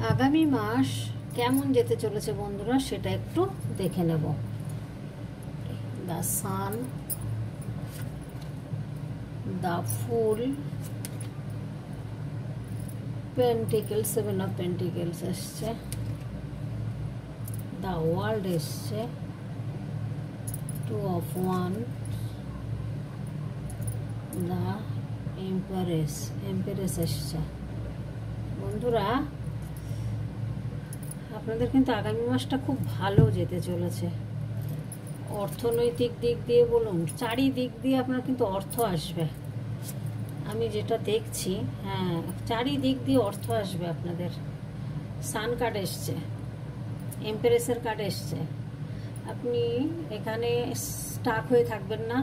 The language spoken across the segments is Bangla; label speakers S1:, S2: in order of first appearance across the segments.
S1: আগামী মাস কেমন যেতে চলেছে বন্ধুরা সেটা একটু দেখে নেব। The sun, the full, pentacles, 7 of pentacles এসছে, দ্য ওয়ার্ল্ড এসছে, 2 অফ ওয়ান্ডস, দ্য এম্পারেস এসছে। বন্ধুরা আপনাদের কিন্তু আগামী মাসটা খুব ভালো যেতে চলেছে। অর্থনৈতিক দিক দিয়ে বলুন, চারিদিক দিয়ে আপনার কিন্তু অর্থ আসবে। আমি যেটা দেখছি, হ্যাঁ, চারিদিক দিয়ে অর্থ আসবে আপনাদের। সান কার্ড এসছে, এম্পারেসের কার্ড এসছে। আপনি এখানে স্টাক হয়ে থাকবেন না,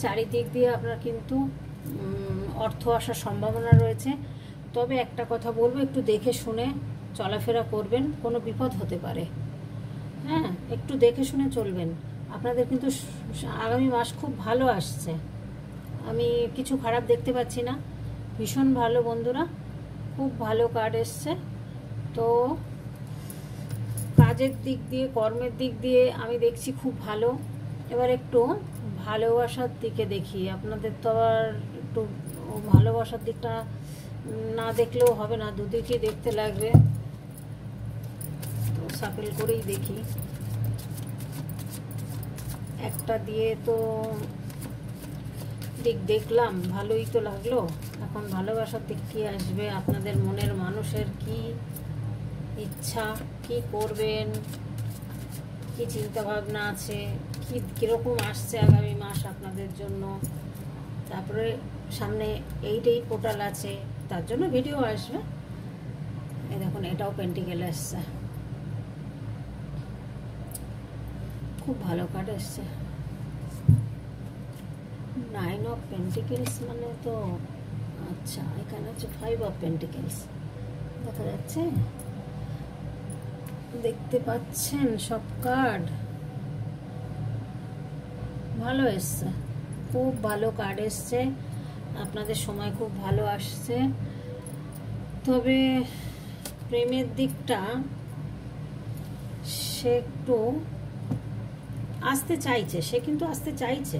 S1: চারিদিক দিয়ে আপনার কিন্তু অর্থ আসার সম্ভাবনা রয়েছে। তবে একটা কথা বলবো, একটু দেখে শুনে চলাফেরা করবেন, কোনো বিপদ হতে পারে। হ্যাঁ, একটু দেখে শুনে চলবেন। আপনাদের কিন্তু আগামী মাস খুব ভালো আসছে, আমি কিছু খারাপ দেখতে পাচ্ছি না, ভীষণ ভালো বন্ধুরা, খুব ভালো কার্ড এসছে। তো কাজের দিক দিয়ে, কর্মের দিক দিয়ে আমি দেখছি খুব ভালো। এবার একটু ভালোবাসার দিকে দেখি। আপনাদের তো আবার একটু ভালোবাসার দিকটা না দেখলেও হবে না, দুদিকেই দেখতে লাগবে। তো সাকেল করেই দেখি, একটা দিয়ে তো দিক দেখলাম, ভালোই তো লাগলো। এখন ভালোবাসার দিক কি আসবে, আপনাদের মনের মানুষের কি ইচ্ছা, কি করবেন, কি চিন্তা ভাবনা আছে, কীরকম আসছে আগামী মাস আপনাদের জন্য। তারপরে সামনে 8 পোর্টাল আছে, তার জন্য ভিডিও আসবে। এই দেখুন, এটাও পেন্টিকেল আসছে, খুব ভালো কার্ড এসছে। 9 অফ পেন্টিকেলস মানে তো আচ্ছা, এখানে হচ্ছে 5 অফ পেন্টিকেলস দেখা যাচ্ছে, দেখতে পাচ্ছেন সব কার্ড ভালো এসছে, খুব ভালো কার্ড এসছে। আপনাদের সময় খুব ভালো আসছে। তবে প্রেমের দিকটা সে একটু আসতে চাইছে, সে কিন্তু আসতে চাইছে,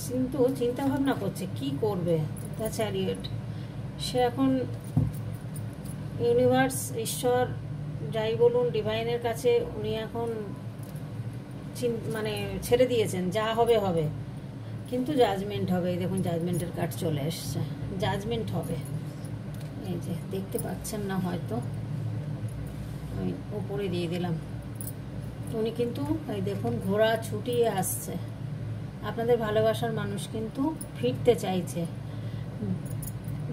S1: কিন্তু চিন্তা ভাবনা করছে কি করবে। দ্য চ্যারিয়ট, সে এখন ইউনিভার্স, ঈশ্বর যাই বলুন, ডিভাইনের কাছে উনি এখন মানে ছেড়ে দিয়েছেন, যা হবে হবে, কিন্তু জাজমেন্ট হবে। এই দেখুন, জাজমেন্টের কার্ড চলে এসছে, জাজমেন্ট হবে। এই যে দেখতে পাচ্ছেন না হয়তো, আমি উপরে দিয়ে দিলাম। উনি কিন্তু এই দেখুন ঘোড়া ছুটিয়ে আসছে, আপনাদের ভালোবাসার মানুষ কিন্তু ফিরতে চাইছে।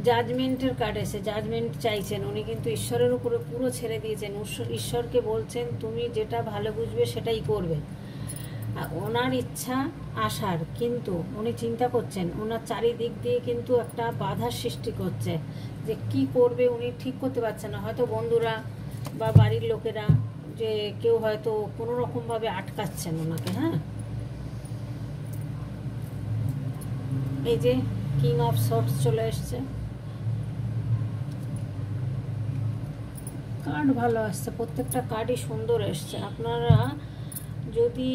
S1: জাজমেন্টের কার্ড এসে জাজমেন্ট চাইছেন, উনি কিন্তু ঈশ্বরের উপরে পুরো ছেড়ে দিয়েছেন। ঈশ্বরকে বলছেন তুমি যেটা ভালো বুঝবে সেটাই করবে। ওনার ইচ্ছা আসার, কিন্তু উনি চিন্তা করছেন, ওনার চারিদিক দিয়ে কিন্তু একটা বাধার সৃষ্টি করছে, যে কি করবে উনি ঠিক করতে পারছেন না। হয়তো বন্ধুরা বা বাড়ির লোকেরা, যে কেউ হয়তো কোনো রকমভাবে আটকাচ্ছেন ওনাকে। হ্যাঁ, এই যে কিং অফ শর্টস চলে এসছে, কার্ড ভালো আসছে, প্রত্যেকটা কার্ডই সুন্দর এসছে। আপনারা যদি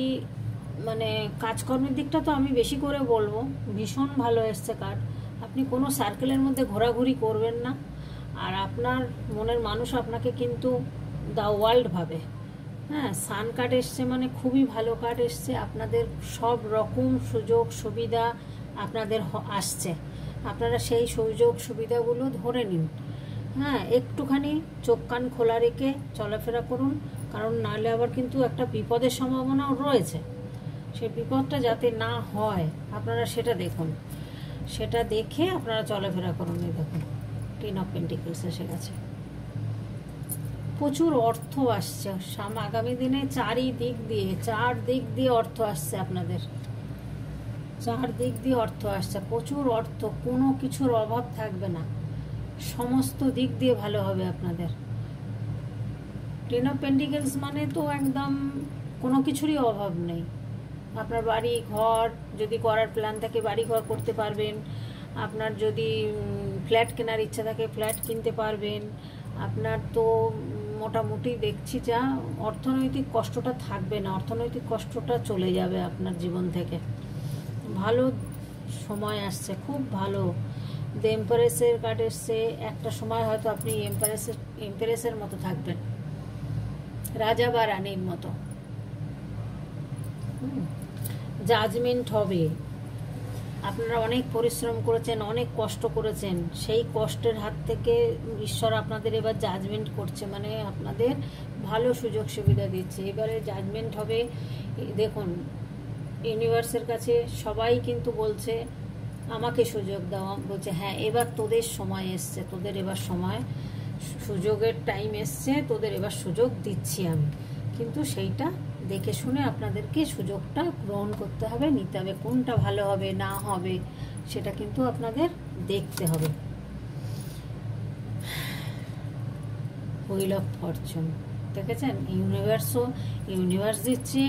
S1: মানে কাজকর্মের দিকটা তো আমি বেশি করে বলবো, ভীষণ ভালো এসছে কার্ড। আপনি কোনো সার্কেলের মধ্যে ঘোরাঘুরি করবেন না, আর আপনার মনের মানুষ আপনাকে কিন্তু দ্য ওয়ার্ল্ড ভাবে। হ্যাঁ, সান কার্ড এসছে মানে খুবই ভালো কার্ড এসছে। আপনাদের সব রকম সুযোগ সুবিধা আপনাদের আসছে, আপনারা সেই সুযোগ সুবিধাগুলো ধরে নিন। হ্যাঁ, একটুখানি চোখ কান খোলা রেখে চলাফেরা করুন, কারণ নাহলে আবার কিন্তু একটা বিপদের সম্ভাবনাও রয়েছে। সেই বিপদটা যাতে না হয় আপনারা সেটা দেখুন, সেটা দেখে আপনারা চলাফেরা করুন। এই দেখুন, 10 অফ পেন্টিকেলস এসে গেছে, প্রচুর অর্থ আসছে আগামী দিনে। চার দিক দিয়ে অর্থ আসছে আপনাদের, চারদিক দিয়ে অর্থ আসছে, প্রচুর অর্থ, কোনো কিছুর অভাব থাকবে না, সমস্ত দিক দিয়ে ভালো হবে আপনাদের। 10 অফ পেন্টিকেলস মানে তো একদম কোনো কিছুরই অভাব নেই। আপনার বাড়ি ঘর যদি করার প্ল্যান থাকে, বাড়ি ঘর করতে পারবেন। আপনার যদি ফ্ল্যাট কেনার ইচ্ছা থাকে, ফ্ল্যাট কিনতে পারবেন। আপনার তো মোটামুটি দেখছি যা অর্থনৈতিক কষ্টটা থাকবে না, অর্থনৈতিক কষ্টটা চলে যাবে আপনার জীবন থেকে। ভালো সময় আসছে, খুব ভালো। দ্য এম্পারেসের কার্ড এসছে, একটা সময় হয়তো আপনি এম্পারেসের মতো থাকবেন, রাজা বা রানীর মতো। জাজমেন্ট হবে, আপনারা অনেক পরিশ্রম করেছেন, অনেক কষ্ট করেছেন, সেই কষ্টের হাত থেকে ঈশ্বর আপনাদের এবার জাজমেন্ট করছে, মানে আপনাদের ভালো সুযোগ সুবিধা দিচ্ছে। এবারে জাজমেন্ট হবে। দেখুন, ইউনিভার্সের কাছে সবাই কিন্তু বলছে আমাকে সুযোগ দেওয়া, বলছে হ্যাঁ এবার তোদের সময় এসছে, তোদের এবার সময়, সুযোগের টাইম এসছে, তোদের এবার সুযোগ দিচ্ছি আমি। কিন্তু সেইটা দেখে শুনে আপনাদেরকে সুযোগটা গ্রহণ করতে হবে, নিতে হবে। কোনটা ভালো হবে না হবে সেটা কিন্তু আপনাদের দেখতে হবে। হুইল অফ ফরচুন দেখেছেন, ইউনিভার্স দিচ্ছে,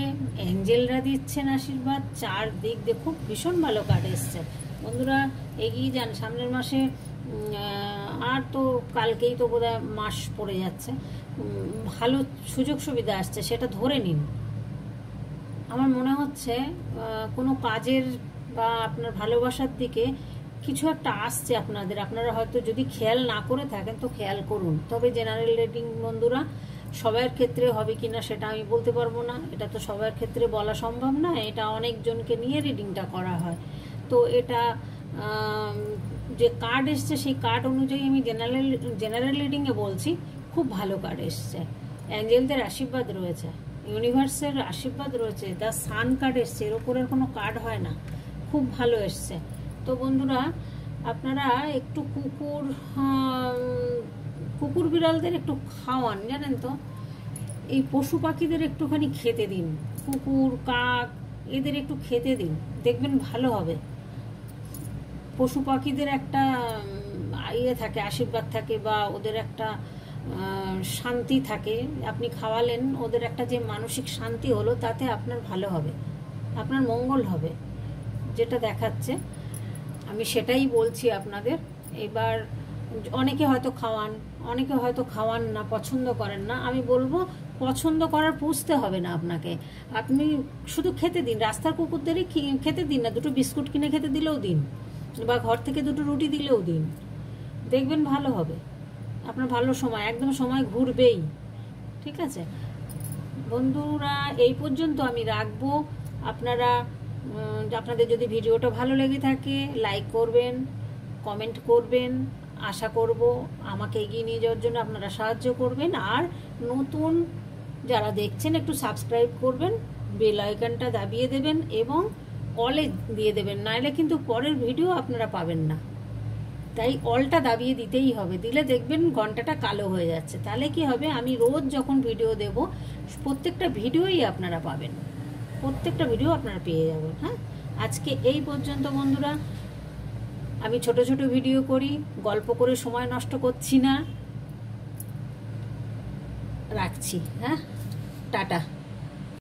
S1: এঞ্জেলরা দিচ্ছেন আশীর্বাদ, চারদিক দেখুন ভীষণ ভালো কার্ড এসছে। বন্ধুরা এগিয়ে যান, সামনের মাসে আর তো কালকেই তো বোধহয় মাস পড়ে যাচ্ছে, ভালো সুযোগ সুবিধা আসছে, সেটা ধরে নিন। আমার মনে হচ্ছে কোনো কাজের বা আপনার ভালোবাসার দিকে কিছু একটা আসছে আপনাদের, আপনারা হয়তো যদি খেয়াল না করে থাকেন তো খেয়াল করুন। তবে জেনারেল রিডিং বন্ধুরা সবার ক্ষেত্রে হবে কিনা সেটা আমি বলতে পারবো না, এটা তো সবার ক্ষেত্রে বলা সম্ভব না, এটা অনেকজনকে নিয়ে রিডিংটা করা হয়। তো এটা যে কার্ড এসছে সেই কার্ড অনুযায়ী আমি জেনারেল রিডিংয়ে বলছি, খুব ভালো কার্ড এসছে, অ্যাঞ্জেলদের আশীর্বাদ রয়েছে, ইউনিভার্সের আশীর্বাদ রয়েছে, দ্য সান কার্ড এসছে, এর উপরের কোনো কার্ড হয় না, খুব ভালো এসছে। তো বন্ধুরা আপনারা একটু কুকুর বিড়ালদের একটু খাওয়ান, জানেন তো, এই পশু পাখিদের একটুখানি খেতে দিন, কুকুর কাক এদের একটু খেতে দিন, দেখবেন ভালো হবে। পশু পাখিদের একটা ইয়ে থাকে, আশীর্বাদ থাকে, বা ওদের একটা শান্তি থাকে, আপনি খাওয়ালেন, ওদের একটা যে মানসিক শান্তি হলো, তাতে আপনার ভালো হবে, আপনার মঙ্গল হবে, যেটা দেখাচ্ছে আমি সেটাই বলছি আপনাদের। এবার অনেকে হয়তো খাওয়ান, অনেকে হয়তো খাওয়ান না, পছন্দ করেন না, আমি বলবো পছন্দ করার পুষতে হবে না আপনাকে, আপনি শুধু খেতে দিন, রাস্তার কুকুরদেরই খেতে দিন না, দুটো বিস্কুট কিনে খেতে দিলেও দিন, বা ঘর থেকে দুটো রুটি দিলেও দিন, দেখবেন ভালো হবে, আপনার ভালো সময়, একদম সময় ঘুরবেই। ঠিক আছে বন্ধুরা, এই পর্যন্ত আমি রাখবো। আপনাদের যদি ভিডিওটা ভালো লেগে থাকে লাইক করবেন, কমেন্ট করবেন, আশা করব আমাকে এগিয়ে নিয়ে যাওয়ার জন্য আপনারা সাহায্য করবেন। আর নতুন যারা দেখছেন একটু সাবস্ক্রাইব করবেন, বেল আইকনটা দাবিয়ে দেবেন এবং অলে দিয়ে দেবেন, নাহলে কিন্তু পরের ভিডিও আপনারা পাবেন না। তাই অলটা দাবিয়ে দিতেই হবে, দিলে দেখবেন ঘন্টাটা কালো হয়ে যাচ্ছে। তাহলে কি হবে, আমি রোজ যখন ভিডিও দেব প্রত্যেকটা ভিডিওই আপনারা পাবেন, প্রত্যেকটা ভিডিও আপনারা পেয়ে যাবেন। হ্যাঁ, আজকে এই পর্যন্ত বন্ধুরা। আমি ছোট ছোট ভিডিও করি, গল্প করে সময় নষ্ট করছি না, রাখছি। হ্যাঁ, টাটা।